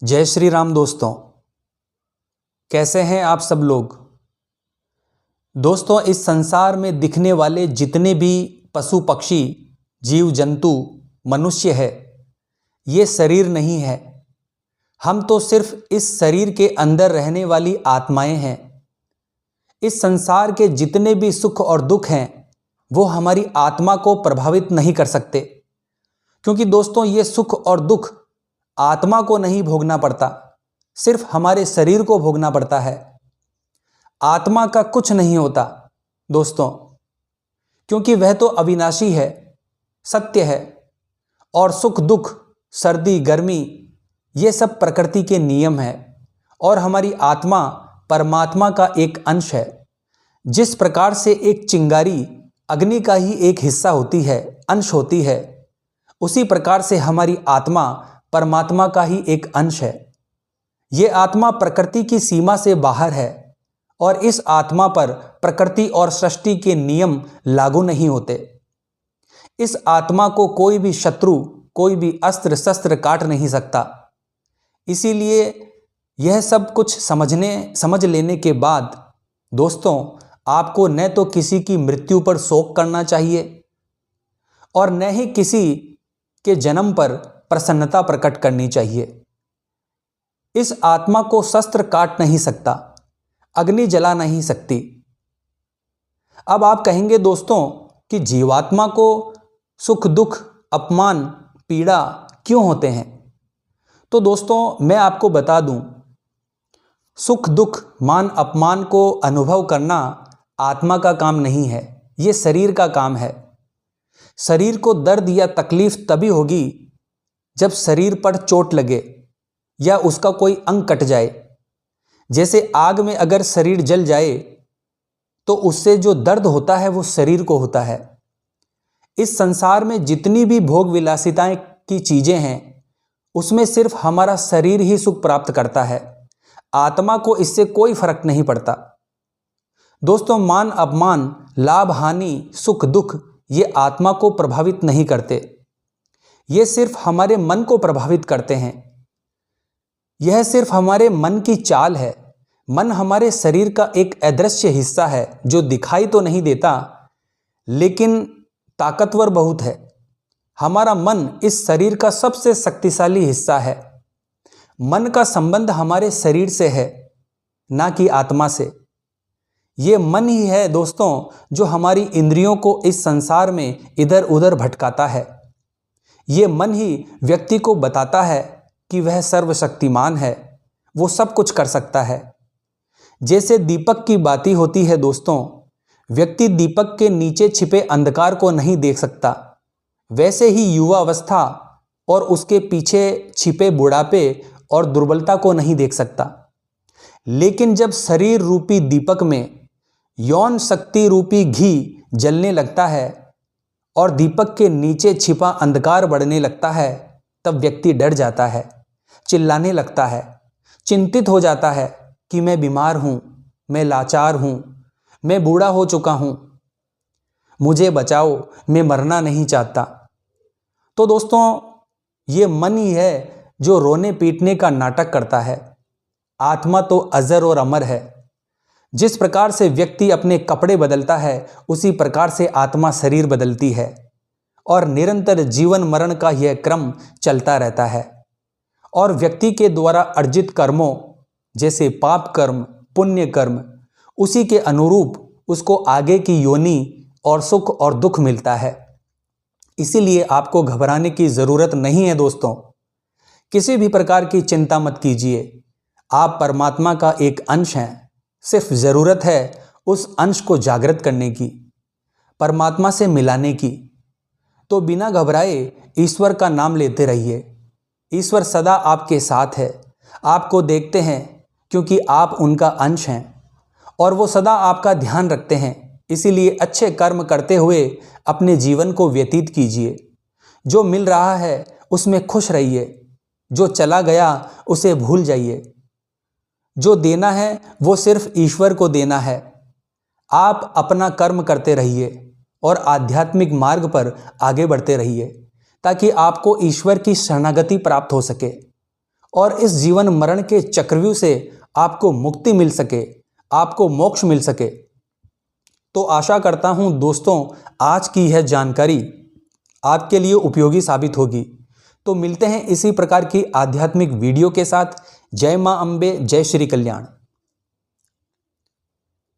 जय श्री राम दोस्तों। कैसे हैं आप सब लोग। दोस्तों, इस संसार में दिखने वाले जितने भी पशु पक्षी जीव जंतु मनुष्य है, ये शरीर नहीं है। हम तो सिर्फ इस शरीर के अंदर रहने वाली आत्माएं हैं। इस संसार के जितने भी सुख और दुख हैं वो हमारी आत्मा को प्रभावित नहीं कर सकते, क्योंकि दोस्तों ये सुख और दुख आत्मा को नहीं भोगना पड़ता, सिर्फ हमारे शरीर को भोगना पड़ता है। आत्मा का कुछ नहीं होता दोस्तों, क्योंकि वह तो अविनाशी है, सत्य है। और सुख दुख, सर्दी गर्मी, ये सब प्रकृति के नियम है। और हमारी आत्मा परमात्मा का एक अंश है। जिस प्रकार से एक चिंगारी अग्नि का ही एक हिस्सा होती है, अंश होती है, उसी प्रकार से हमारी आत्मा परमात्मा का ही एक अंश है। ये आत्मा प्रकृति की सीमा से बाहर है और इस आत्मा पर प्रकृति और सृष्टि के नियम लागू नहीं होते। इस आत्मा को कोई भी शत्रु, कोई भी अस्त्र शस्त्र काट नहीं सकता। इसीलिए यह सब कुछ समझ लेने के बाद दोस्तों, आपको न तो किसी की मृत्यु पर शोक करना चाहिए और न ही किसी के जन्म पर प्रसन्नता प्रकट करनी चाहिए। इस आत्मा को शस्त्र काट नहीं सकता, अग्नि जला नहीं सकती। अब आप कहेंगे दोस्तों कि जीवात्मा को सुख दुख, अपमान, पीड़ा क्यों होते हैं। तो दोस्तों मैं आपको बता दूं, सुख दुख, मान अपमान को अनुभव करना आत्मा का काम नहीं है, ये शरीर का काम है। शरीर को दर्द या तकलीफ तभी होगी जब शरीर पर चोट लगे या उसका कोई अंग कट जाए। जैसे आग में अगर शरीर जल जाए तो उससे जो दर्द होता है वो शरीर को होता है। इस संसार में जितनी भी भोग विलासिताएं की चीजें हैं उसमें सिर्फ हमारा शरीर ही सुख प्राप्त करता है, आत्मा को इससे कोई फर्क नहीं पड़ता। दोस्तों, मान अपमान, लाभ हानि, सुख दुख ये आत्मा को प्रभावित नहीं करते, ये सिर्फ हमारे मन को प्रभावित करते हैं। यह सिर्फ हमारे मन की चाल है। मन हमारे शरीर का एक अदृश्य हिस्सा है जो दिखाई तो नहीं देता लेकिन ताकतवर बहुत है। हमारा मन इस शरीर का सबसे शक्तिशाली हिस्सा है। मन का संबंध हमारे शरीर से है, ना कि आत्मा से। ये मन ही है दोस्तों जो हमारी इंद्रियों को इस संसार में इधर उधर भटकाता है। ये मन ही व्यक्ति को बताता है कि वह सर्वशक्तिमान है, वो सब कुछ कर सकता है। जैसे दीपक की बाती होती है दोस्तों, व्यक्ति दीपक के नीचे छिपे अंधकार को नहीं देख सकता, वैसे ही युवावस्था और उसके पीछे छिपे बुढ़ापे और दुर्बलता को नहीं देख सकता। लेकिन जब शरीर रूपी दीपक में यौन शक्ति रूपी घी जलने लगता है और दीपक के नीचे छिपा अंधकार बढ़ने लगता है, तब व्यक्ति डर जाता है, चिल्लाने लगता है, चिंतित हो जाता है कि मैं बीमार हूं, मैं लाचार हूं, मैं बूढ़ा हो चुका हूं, मुझे बचाओ, मैं मरना नहीं चाहता। तो दोस्तों ये मन ही है जो रोने पीटने का नाटक करता है। आत्मा तो अजर और अमर है। जिस प्रकार से व्यक्ति अपने कपड़े बदलता है उसी प्रकार से आत्मा शरीर बदलती है और निरंतर जीवन मरण का यह क्रम चलता रहता है। और व्यक्ति के द्वारा अर्जित कर्मों जैसे पाप कर्म, पुण्य कर्म, उसी के अनुरूप उसको आगे की योनि और सुख और दुख मिलता है। इसीलिए आपको घबराने की जरूरत नहीं है दोस्तों। किसी भी प्रकार की चिंता मत कीजिए, आप परमात्मा का एक अंश हैं। सिर्फ जरूरत है उस अंश को जागृत करने की, परमात्मा से मिलाने की। तो बिना घबराए ईश्वर का नाम लेते रहिए। ईश्वर सदा आपके साथ है, आपको देखते हैं क्योंकि आप उनका अंश हैं और वो सदा आपका ध्यान रखते हैं। इसीलिए अच्छे कर्म करते हुए अपने जीवन को व्यतीत कीजिए। जो मिल रहा है उसमें खुश रहिए, जो चला गया उसे भूल जाइए। जो देना है वो सिर्फ ईश्वर को देना है। आप अपना कर्म करते रहिए और आध्यात्मिक मार्ग पर आगे बढ़ते रहिए ताकि आपको ईश्वर की शरणागति प्राप्त हो सके और इस जीवन मरण के चक्रव्यूह से आपको मुक्ति मिल सके, आपको मोक्ष मिल सके। तो आशा करता हूं दोस्तों, आज की यह जानकारी आपके लिए उपयोगी साबित होगी। तो मिलते हैं इसी प्रकार की आध्यात्मिक वीडियो के साथ। जय मां अम्बे, जय श्री कल्याण।